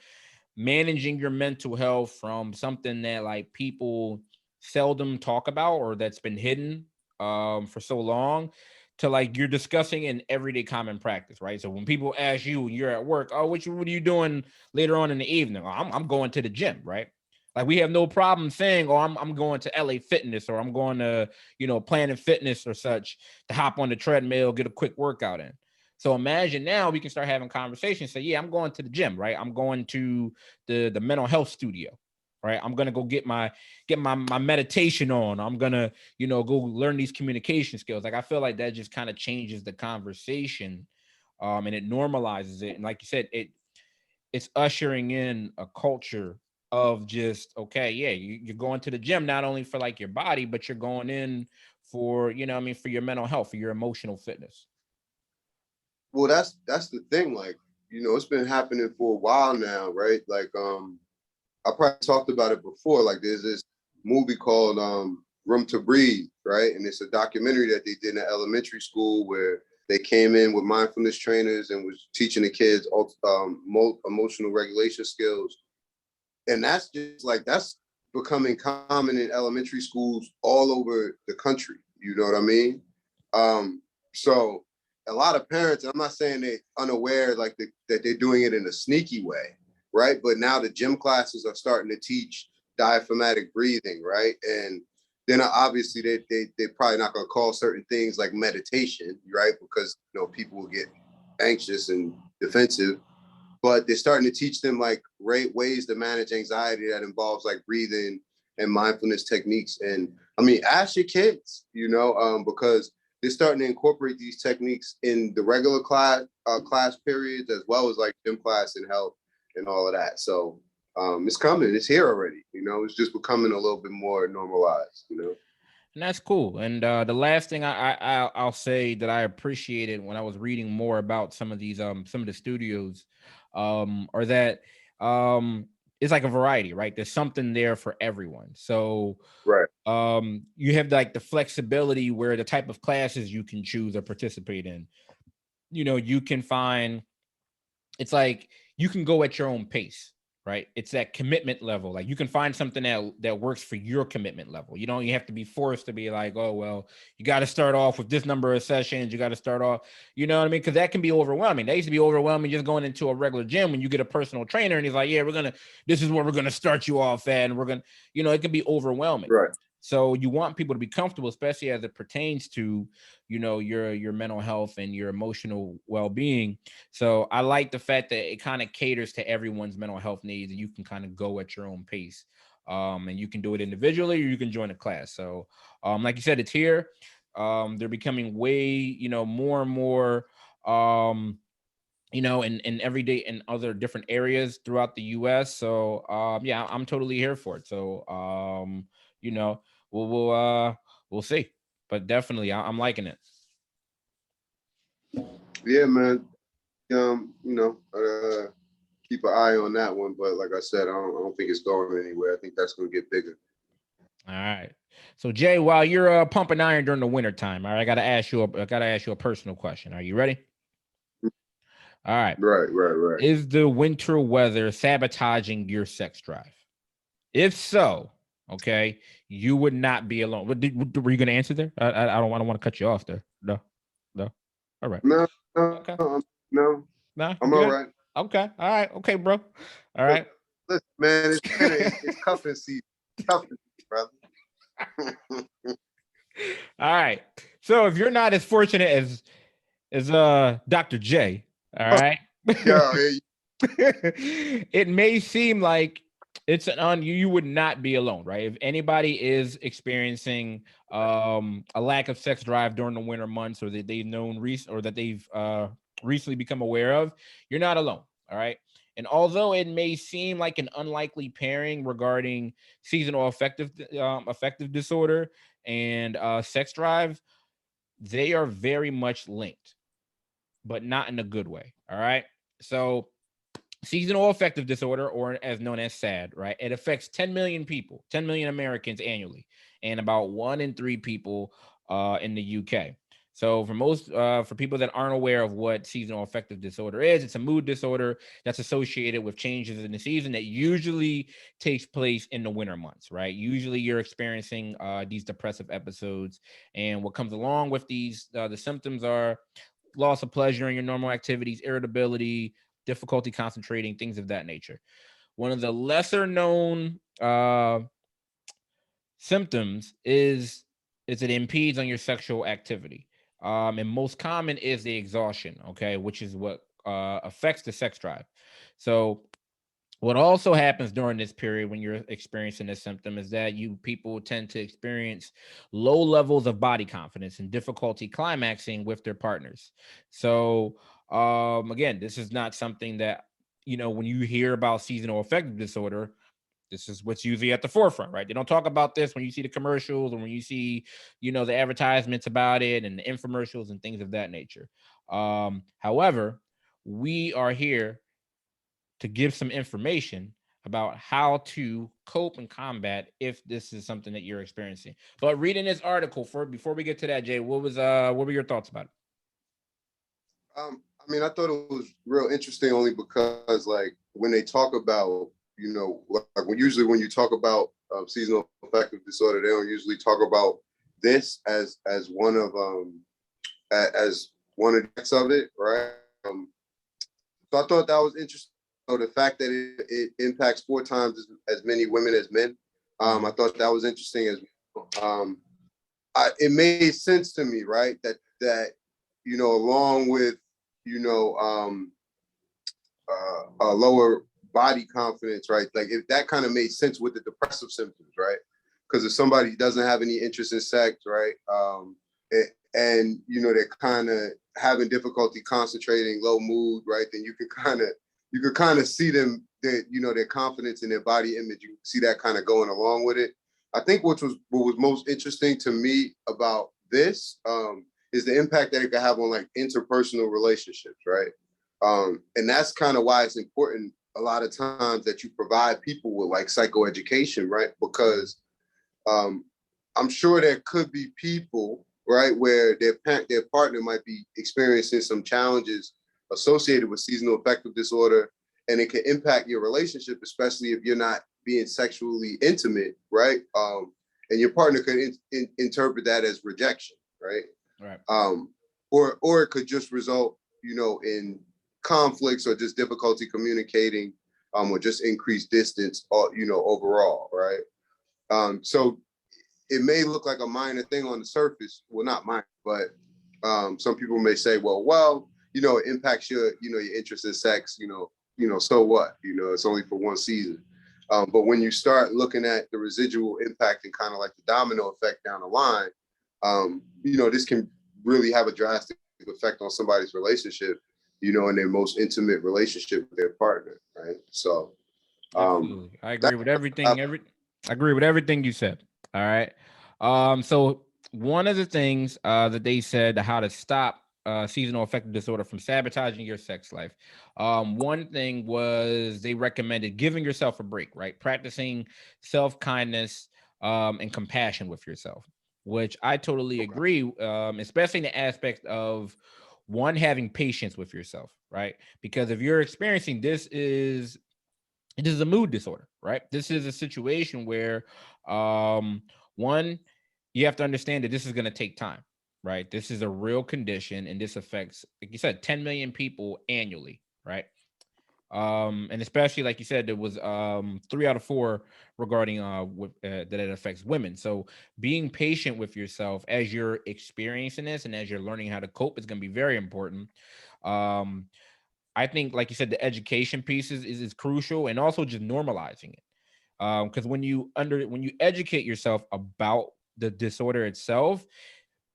[SPEAKER 1] managing your mental health from something that like people seldom talk about or that's been hidden for so long to like you're discussing in everyday common practice, right? So when people ask you when you're at work, oh, what are you doing later on in the evening? Oh, I'm going to the gym, right? Like we have no problem saying, oh, I'm going to LA Fitness or I'm going to, Planet Fitness or such to hop on the treadmill, get a quick workout in. So imagine now we can start having conversations. Say, yeah, I'm going to the gym, right? I'm going to the mental health studio, right? I'm gonna go get my meditation on. I'm gonna, go learn these communication skills. Like I feel like that just kind of changes the conversation, and it normalizes it. And like you said, it's ushering in a culture of just okay, yeah, you're going to the gym not only for like your body, but you're going in for for your mental health, for your emotional fitness.
[SPEAKER 3] Well, that's the thing. Like, it's been happening for a while now, right? Like, I probably talked about it before. Like, there's this movie called Room to Breathe, right? And it's a documentary that they did in elementary school where they came in with mindfulness trainers and was teaching the kids emotional regulation skills. And that's just like, that's becoming common in elementary schools all over the country. You know what I mean? So a lot of parents, I'm not saying they're unaware that they're doing it in a sneaky way, right? But now the gym classes are starting to teach diaphragmatic breathing, right? And then obviously they're probably not going to call certain things like meditation, right? Because people will get anxious and defensive. But they're starting to teach them like ways to manage anxiety that involves like breathing and mindfulness techniques. And I mean, ask your kids, because they're starting to incorporate these techniques in the regular class periods, as well as like gym class and health and all of that. So it's coming, it's here already, it's just becoming a little bit more normalized,
[SPEAKER 1] And that's cool. And the last thing I'll say that I appreciated when I was reading more about some of these some of the studios are that it's like a variety, right? There's something there for everyone. So
[SPEAKER 3] right.
[SPEAKER 1] You have like the flexibility where the type of classes you can choose or participate in. You can find, it's like you can go at your own pace, right? It's that commitment level. Like you can find something that works for your commitment level. You have to be forced to be like, oh, well, you got to start off with this number of sessions. You got to start off, you know what I mean? Because that can be overwhelming. That used to be overwhelming just going into a regular gym when you get a personal trainer and he's like, yeah, this is what we're going to start you off at. And we're going to, it can be overwhelming.
[SPEAKER 3] Right.
[SPEAKER 1] So you want people to be comfortable, especially as it pertains to, your mental health and your emotional well-being. So I like the fact that it kind of caters to everyone's mental health needs, and you can kind of go at your own pace. And you can do it individually, or you can join a class. So, like you said, it's here. They're becoming way, more and more, in everyday in other different areas throughout the US. So, yeah, I'm totally here for it. So, you know, we'll see, but definitely I'm liking it.
[SPEAKER 3] Yeah, man. Keep an eye on that one. But like I said, I don't think it's going anywhere. I think that's going to get bigger.
[SPEAKER 1] All right. So Jay, while you're pumping iron during the winter time, all right, I gotta ask you a personal question. Are you ready? All right.
[SPEAKER 3] Right.
[SPEAKER 1] Is the winter weather sabotaging your sex drive? If so, okay, you would not be alone. Were you going to answer there? I don't want to cut you off there. No. All right.
[SPEAKER 3] No,
[SPEAKER 1] Okay.
[SPEAKER 3] no.
[SPEAKER 1] No,
[SPEAKER 3] I'm
[SPEAKER 1] good.
[SPEAKER 3] all right.
[SPEAKER 1] Okay. All right. Okay, bro. All right.
[SPEAKER 3] Listen, man, it's cuffing season. Cuffing season, brother.
[SPEAKER 1] All right. So if you're not as fortunate as Dr. J, all right.
[SPEAKER 3] Yo,
[SPEAKER 1] It may seem like it's you would not be alone, right? If anybody is experiencing a lack of sex drive during the winter months, or that they've known or that they've recently become aware of, you're not alone. All right. And although it may seem like an unlikely pairing regarding seasonal affective disorder and sex drive, they are very much linked, but not in a good way. All right. So seasonal affective disorder, or as known as SAD, right? It affects 10 million people, 10 million Americans annually, and about 1 in 3 people in the UK. So for people that aren't aware of what seasonal affective disorder is, it's a mood disorder that's associated with changes in the season that usually takes place in the winter months, right? Usually you're experiencing these depressive episodes, and what comes along with these, the symptoms are loss of pleasure in your normal activities, irritability, difficulty concentrating, things of that nature. One of the lesser known symptoms is it impedes on your sexual activity. And most common is the exhaustion, okay, which is what affects the sex drive. So what also happens during this period when you're experiencing this symptom is that people tend to experience low levels of body confidence and difficulty climaxing with their partners. So again, this is not something that, when you hear about seasonal affective disorder, This is what's usually at the forefront, right? They don't talk about this when you see the commercials and when you see, the advertisements about it and the infomercials and things of that nature. However, we are here to give some information about how to cope and combat if this is something that you're experiencing. But reading this article before we get to that, Jay, what were your thoughts about it?
[SPEAKER 3] I mean, I thought it was real interesting only because, like, when they talk about, like when you talk about seasonal affective disorder, they don't usually talk about this as one of as one of the acts of it, right? So I thought that was interesting. So the fact that it impacts 4 times as many women as men, I thought that was interesting as well. It made sense to me, right? That along with a lower body confidence, right? Like if that kind of made sense with the depressive symptoms, right? Because if somebody doesn't have any interest in sex, right, and they're kind of having difficulty concentrating, low mood, right, then you could kind of see them, their confidence in their body image. You see that kind of going along with it. I think what was most interesting to me about this is the impact that it can have on like interpersonal relationships, right? And that's kind of why it's important a lot of times that you provide people with like psychoeducation, right? Because I'm sure there could be people, right, where their partner might be experiencing some challenges associated with seasonal affective disorder, and it can impact your relationship, especially if you're not being sexually intimate, right? And your partner could interpret that as rejection, right?
[SPEAKER 1] Right.
[SPEAKER 3] Or it could just result, in conflicts or just difficulty communicating, or just increased distance, overall, right? So it may look like a minor thing on the surface. Well, not minor, but some people may say, well, it impacts your interest in sex, so what? It's only for one season. But when you start looking at the residual impact and kind of like the domino effect down the line, this can really have a drastic effect on somebody's relationship, in their most intimate relationship with their partner, right? So,
[SPEAKER 1] Absolutely. I agree with everything. I agree with everything you said. All right. So one of the things that they said how to stop seasonal affective disorder from sabotaging your sex life. One thing was they recommended giving yourself a break, right? Practicing self-kindness and compassion with yourself, which I totally agree, especially in the aspect of one, having patience with yourself, right? Because if you're experiencing it is a mood disorder, right? This is a situation where one, you have to understand that this is going to take time, right? This is a real condition and this affects, like you said, 10 million people annually, right? And especially like you said, there was 3 out of 4 regarding that it affects women. So being patient with yourself as you're experiencing this and as you're learning how to cope is going to be very important. I think, like you said, the education piece is crucial, and also just normalizing it. Because when you educate yourself about the disorder itself,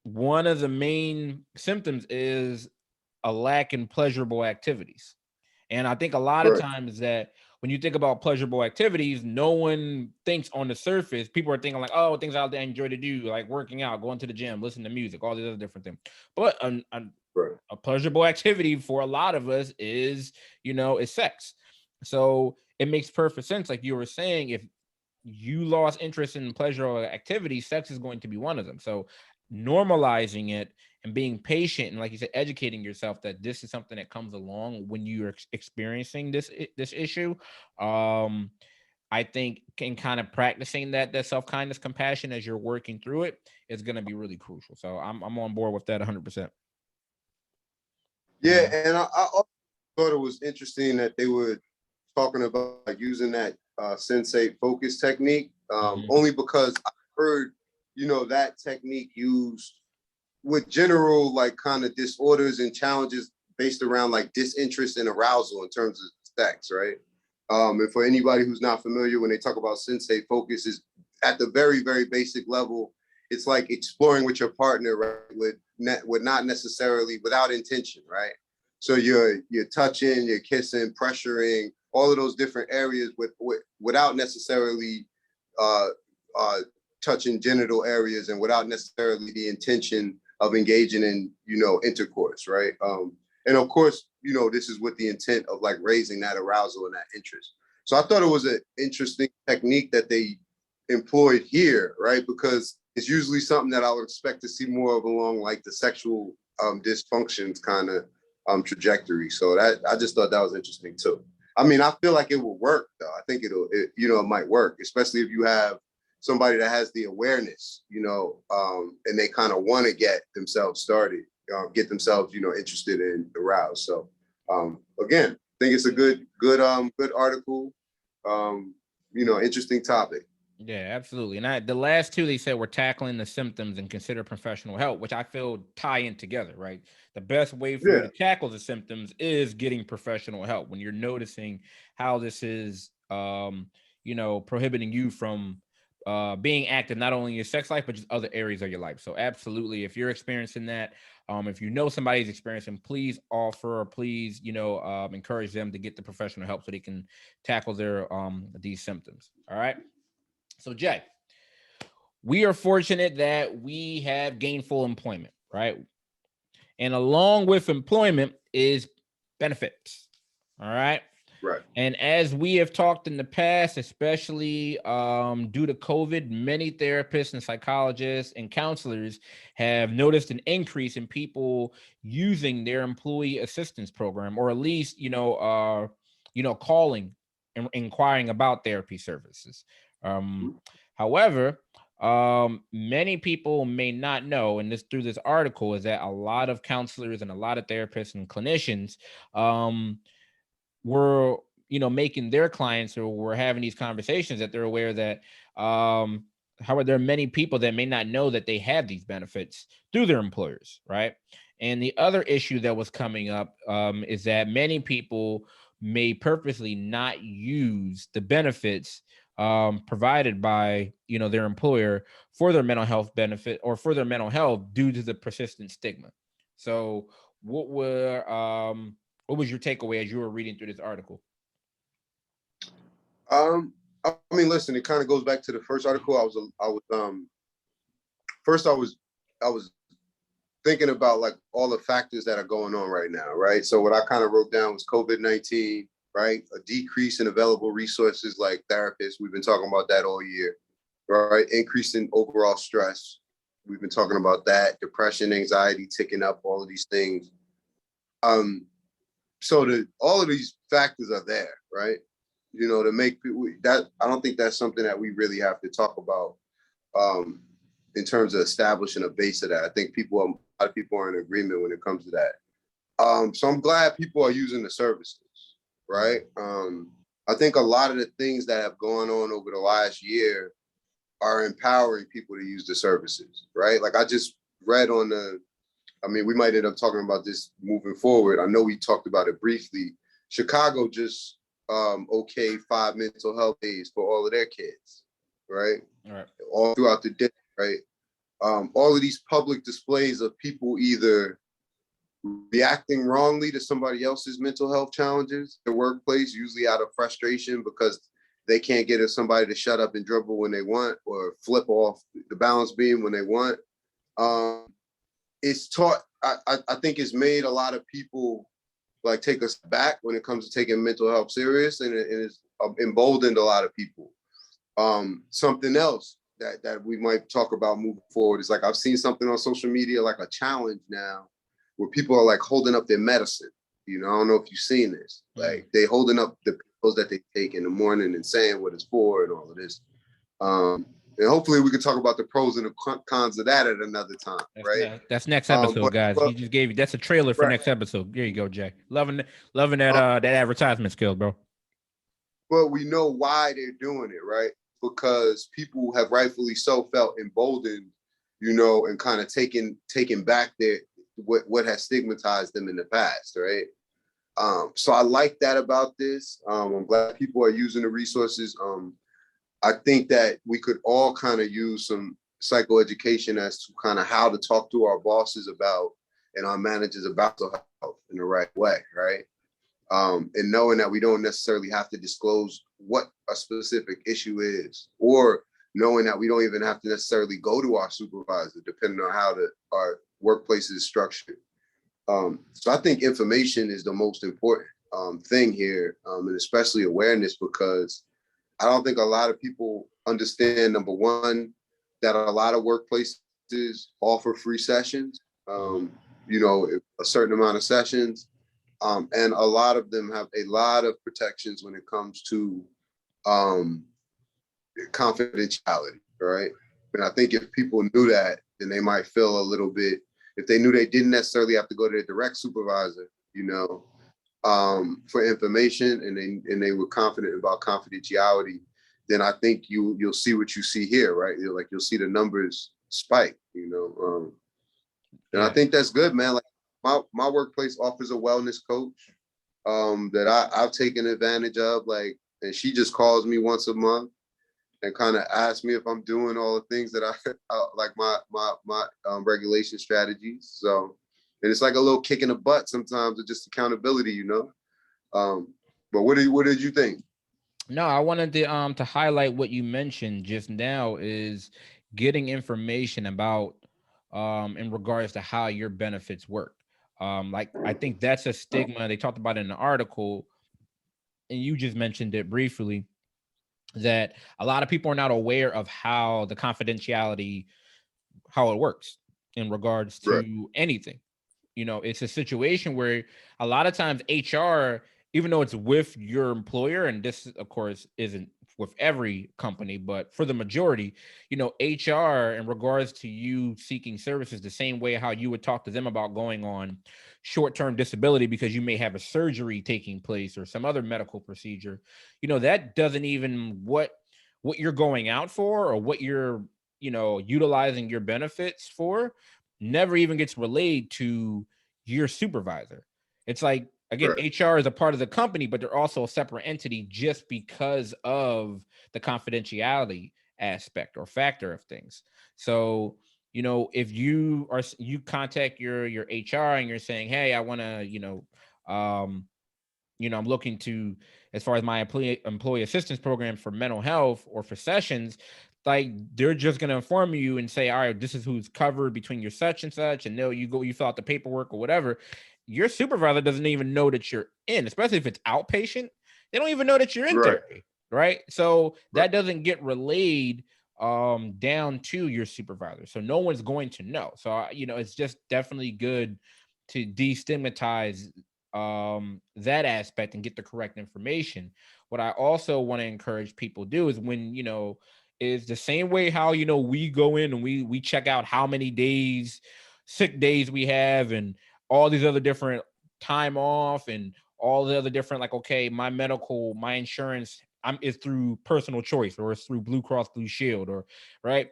[SPEAKER 1] one of the main symptoms is a lack in pleasurable activities. And I think a lot of
[SPEAKER 3] right.
[SPEAKER 1] times that when you think about pleasurable activities, no one thinks on the surface. People are thinking like, oh, things out there I enjoy to do, like working out, going to the gym, listening to music, all these other different things. But
[SPEAKER 3] Right.
[SPEAKER 1] a pleasurable activity for a lot of us is sex. So it makes perfect sense, like you were saying, if you lost interest in pleasurable activities, sex is going to be one of them. So normalizing it and being patient and, like you said, educating yourself that this is something that comes along when you're experiencing this issue, I think in kind of practicing that self-kindness, compassion as you're working through it is going to be really crucial. So I'm on board with that 100%.
[SPEAKER 3] Yeah, and I also thought it was interesting that they were talking about like using that sensate focus technique, only because I heard, that technique used with general like kind of disorders and challenges based around like disinterest and arousal in terms of sex, right? And for anybody who's not familiar, when they talk about sensate focus, is at the very, very basic level, it's like exploring with your partner, right? With not necessarily without intention, right? So you're touching, you're kissing, pressuring, all of those different areas without necessarily uh, touching genital areas and without necessarily the intention of engaging in, intercourse, right? And of course, this is with the intent of like raising that arousal and that interest. So I thought it was an interesting technique that they employed here, right? Because it's usually something that I would expect to see more of along like the sexual dysfunctions kind of trajectory. So that I just thought that was interesting too. I mean, I feel like it will work though. I think it might work, especially if you have somebody that has the awareness, and they kind of want to get themselves started, get themselves, interested and aroused. So again, I think it's a good article, interesting topic.
[SPEAKER 1] Yeah, absolutely. And the last two they said were tackling the symptoms and consider professional help, which I feel tie in together, right? The best way for you to tackle the symptoms is getting professional help when you're noticing how this is, prohibiting you from being active not only in your sex life but just other areas of your life. So absolutely, if you're experiencing that, if you know somebody's experiencing, please offer or please, encourage them to get the professional help so they can tackle their these symptoms. All right. So, Jay, we are fortunate that we have gainful employment, right? And along with employment is benefits. All right.
[SPEAKER 3] Right.
[SPEAKER 1] And as we have talked in the past, especially due to COVID, many therapists and psychologists and counselors have noticed an increase in people using their employee assistance program, or at least, calling and inquiring about therapy services. However, many people may not know, and this through this article, is that a lot of counselors and a lot of therapists and clinicians were making their clients, or were having these conversations, that they're aware that however, there are many people that may not know that they have these benefits through their employers, right? And the other issue that was coming up is that many people may purposely not use the benefits provided by their employer for their mental health benefit or for their mental health due to the persistent stigma. So what was your takeaway as you were reading through this article?
[SPEAKER 3] I mean, listen, it kind of goes back to the first article. First I was thinking about like all the factors that are going on right now, right? So what I kind of wrote down was COVID-19, right? A decrease in available resources like therapists. We've been talking about that all year, right? Increase in overall stress. We've been talking about that. Depression, anxiety ticking up, all of these things. So all of these factors are there, right? To make people that, I don't think that's something that we really have to talk about in terms of establishing a base of that. I think a lot of people are in agreement when it comes to that. So I'm glad people are using the services, right? I think a lot of the things that have gone on over the last year are empowering people to use the services, right? Like I just read we might end up talking about this moving forward. I know we talked about it briefly. Chicago just okayed 5 mental health days for all of their kids, right?
[SPEAKER 1] All right.
[SPEAKER 3] All throughout the day, right? All of these public displays of people either reacting wrongly to somebody else's mental health challenges in the workplace, usually out of frustration because they can't get somebody to shut up and dribble when they want or flip off the balance beam when they want. It's taught, I think it's made a lot of people like take us back when it comes to taking mental health serious, and it's emboldened a lot of people. Something else that we might talk about moving forward is like I've seen something on social media, like a challenge now where people are like holding up their medicine. I don't know if you've seen this. Like they holding up the pills that they take in the morning and saying what it's for and all of this. And hopefully we can talk about the pros and the cons of that at another time, right?
[SPEAKER 1] That's next episode, guys. He just gave you that's a trailer for next episode. There you go, Jay. Loving that that advertisement skills, bro.
[SPEAKER 3] But we know why they're doing it, right? Because people have rightfully so felt emboldened, and kind of taken back what has stigmatized them in the past, right? So I like that about this. I'm glad people are using the resources. I think that we could all kind of use some psychoeducation as to kind of how to talk to our bosses about and our managers about health in the right way, right? And knowing that we don't necessarily have to disclose
[SPEAKER 2] what a specific issue is, or knowing that we don't even have to necessarily go to our supervisor, depending on how our workplace is structured. So I think information is the most important thing here, and especially awareness, because I don't think a lot of people understand, number one, that a lot of workplaces offer free sessions, a certain amount of sessions. And a lot of them have a lot of protections when it comes to confidentiality, right? And I think if people knew that, then they might feel a little bit, if they knew they didn't necessarily have to go to their direct supervisor, for information, and they were confident about confidentiality, then I think you'll see what you see here, right? You'll see the numbers spike, and I think that's good, man. Like my workplace offers a wellness coach that I've taken advantage of, like, and she just calls me once a month and kind of asks me if I'm doing all the things that I like my regulation strategies. So, and it's like a little kick in the butt sometimes, of just accountability, But what did you think?
[SPEAKER 1] No, I wanted to highlight what you mentioned just now is getting information about in regards to how your benefits work. Like I think that's a stigma they talked about in the article, and you just mentioned it briefly, that a lot of people are not aware of how the confidentiality, how it works in regards
[SPEAKER 2] Right.
[SPEAKER 1] to anything. It's a situation where a lot of times HR, even though it's with your employer, and this of course isn't with every company, but for the majority, HR in regards to you seeking services, the same way how you would talk to them about going on short-term disability because you may have a surgery taking place or some other medical procedure, that doesn't even what you're going out for or what you're utilizing your benefits for never even gets relayed to your supervisor. It's like, again,
[SPEAKER 2] Right.
[SPEAKER 1] HR is a part of the company, but they're also a separate entity just because of the confidentiality aspect or factor of things. So, if you contact your HR and you're saying, hey, I want to, I'm looking to, as far as my employee assistance program for mental health or for sessions, like they're just going to inform you and say, all right, this is who's covered between your such and such. And you fill out the paperwork or whatever. Your supervisor doesn't even know that you're in, especially if it's outpatient. They don't even know that you're in
[SPEAKER 2] Right.
[SPEAKER 1] therapy. Right. So that
[SPEAKER 2] Right.
[SPEAKER 1] doesn't get relayed down to your supervisor. So no one's going to know. So, it's just definitely good to destigmatize that aspect and get the correct information. What I also want to encourage people do is when, is the same way how, we go in and we check out how many sick days we have and all these other different time off and all the other different, like, okay, my insurance is through personal choice or it's through Blue Cross Blue Shield or right.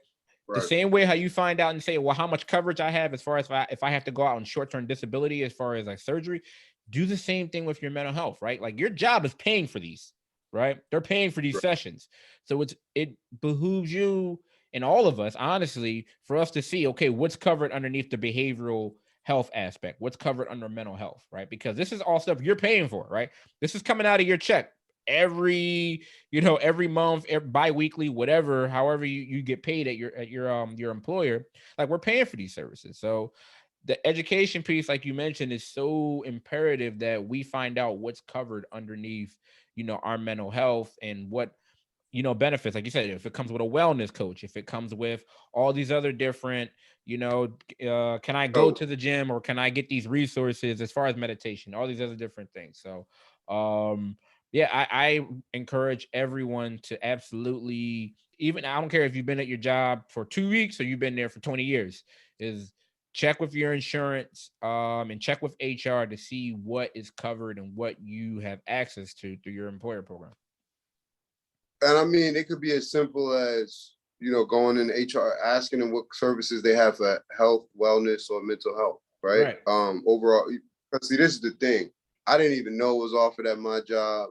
[SPEAKER 1] The
[SPEAKER 2] Right.
[SPEAKER 1] same way how you find out and say, well, how much coverage I have as far as if I have to go out on short-term disability as far as like surgery, do the same thing with your mental health, right? Like your job is paying for these, right? They're paying for these
[SPEAKER 2] Right.
[SPEAKER 1] sessions. So it behooves you and all of us, honestly, for us to see, okay, what's covered underneath the behavioral health aspect, what's covered under mental health, right? Because this is all stuff you're paying for, right? This is coming out of your check every month, bi-weekly, whatever, however you get paid at your employer. Like we're paying for these services. So the education piece, like you mentioned, is so imperative that we find out what's covered underneath, our mental health and what, benefits. Like you said, if it comes with a wellness coach, if it comes with all these other different, can I go
[SPEAKER 2] So,
[SPEAKER 1] to the gym or can I get these resources as far as meditation, all these other different things. So, yeah, I encourage everyone to absolutely, even I don't care if you've been at your job for 2 weeks or you've been there for 20 years, is check with your insurance and check with HR to see what is covered and what you have access to through your employer program.
[SPEAKER 2] and I mean, it could be as simple as, going in HR, asking them what services they have for health, wellness, or mental health, right?
[SPEAKER 1] Right.
[SPEAKER 2] Overall, because see, this is the thing. I didn't even know it was offered at my job.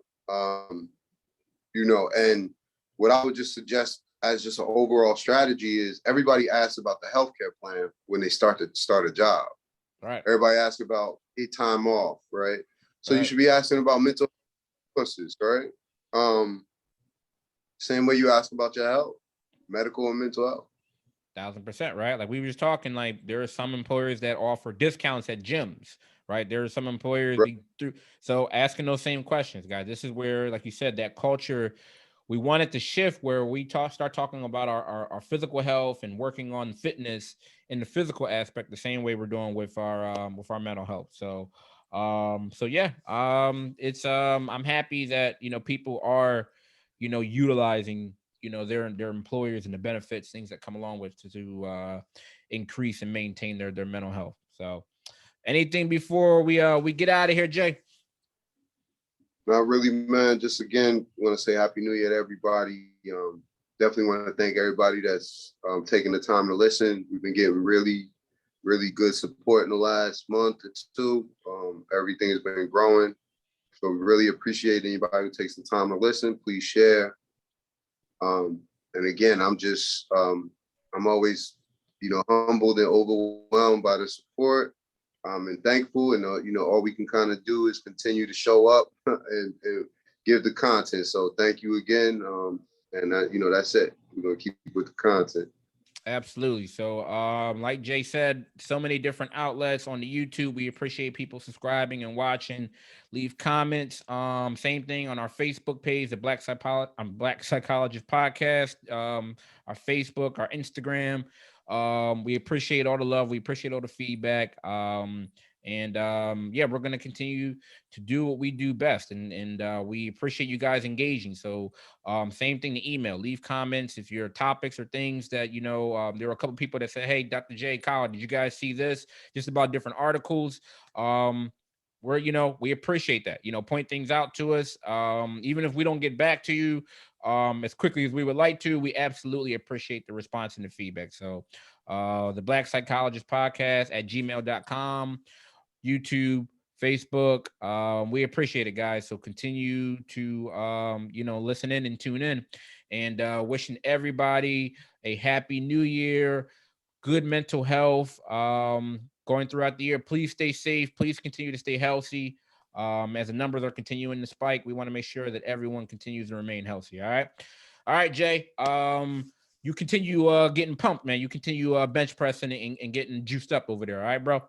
[SPEAKER 2] And what I would just suggest as just an overall strategy is everybody asks about the healthcare plan when they start a job.
[SPEAKER 1] Right.
[SPEAKER 2] Everybody asks about time off, right? So you
[SPEAKER 1] Right.
[SPEAKER 2] should be asking about mental illnesses, right?
[SPEAKER 3] Same way you ask about your health, medical and mental health.
[SPEAKER 1] 1000%, right? Like we were just talking, like there are some employers that offer discounts at gyms, right? There are some employers so asking those same questions, guys. This is where, like you said, that culture, we want it to shift where we start talking about our physical health and working on fitness in the physical aspect, the same way we're doing with our mental health. So yeah, it's I'm happy that people are utilizing their employers and the benefits, things that come along with to increase and maintain their mental health. So anything before we get out of here, Jay?
[SPEAKER 3] Not really, man. Just again, want to say Happy New Year to everybody. Definitely want to thank everybody that's taking the time to listen. We've been getting really, really good support in the last month or two. Everything has been growing. So we really appreciate anybody who takes the time to listen. Please share. And again, I'm always, humbled and overwhelmed by the support. And thankful, and all we can kind of do is continue to show up and give the content. So thank you again. That's it. We're gonna keep with the content.
[SPEAKER 1] Absolutely. So like Jay said, so many different outlets on the YouTube. We appreciate people subscribing and watching. Leave comments. Same thing on our Facebook page, the Black Psychologist Podcast. Our Facebook, our Instagram. We appreciate all the love. We appreciate all the feedback. Yeah, we're going to continue to do what we do best, and we appreciate you guys engaging. So same thing, the email, leave comments if your topics or things that there were a couple people that said, hey, Dr. J, Kyle, did you guys see this, just about different articles? We appreciate that, point things out to us, even if we don't get back to you as quickly as we would like to. We absolutely appreciate the response and the feedback. So the Black Psychologist Podcast at gmail.com, YouTube, Facebook. We appreciate it, guys. So continue to listen in and tune in, and wishing everybody a happy new year, good mental health going throughout the year. Please stay safe. Please continue to stay healthy. As the numbers are continuing to spike, we want to make sure that everyone continues to remain healthy. All right, Jay. You continue getting pumped, man. You continue bench pressing and getting juiced up over there. All right, bro.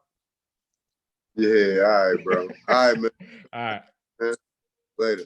[SPEAKER 3] Yeah, all right, bro. All right, man.
[SPEAKER 1] All right.
[SPEAKER 3] Later.